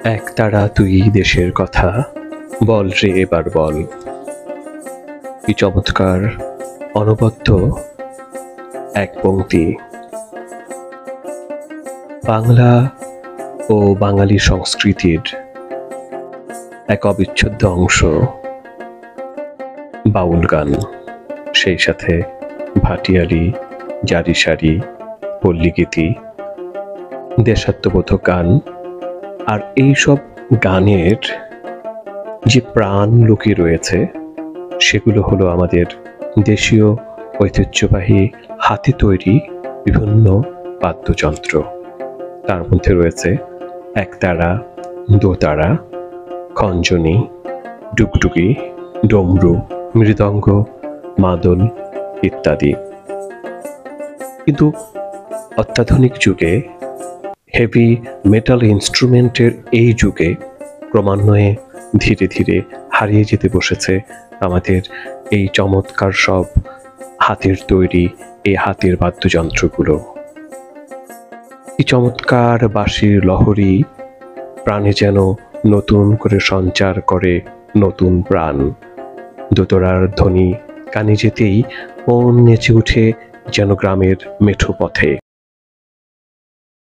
একতারা তুই দেশের কথা বল রে এবার বল। কি চমৎকার অনবদ্য এক পংক্তি। বাংলা ও বাঙালি সংস্কৃতির এক অবিচ্ছেদ্য অংশ বাউল গান, সেই সাথে ভাটিয়ালি, জারিসারি, পল্লীগীতি, দেশাত্মবোধক গান। আর এইসব গানের যে প্রাণ লুকিয়ে রয়েছে সেগুলো হলো আমাদের দেশীয় ঐতিহ্যবাহী হাতে তৈরি বিভিন্ন বাদ্যযন্ত্র। তার মধ্যে রয়েছে একতারা, দোতারা, খঞ্জনি, ডুগডুগি, ডমরু, মৃদঙ্গ, মাদল ইত্যাদি। কিন্তু অত্যাধুনিক যুগে, হেভি মেটাল ইনস্ট্রুমেন্টের এই যুগে ক্রমান্বয়ে ধীরে ধীরে হারিয়ে যেতে বসেছে আমাদের এই চমৎকার সব হাতের তৈরি এই হাতের বাদ্যযন্ত্রগুলো। এই চমৎকার বাঁশির লহরী প্রাণে যেন নতুন করে সঞ্চার করে নতুন প্রাণ। দোতরার ধ্বনি কানে যেতেই মন নেচে ওঠে যেন গ্রামের মেঠো পথে।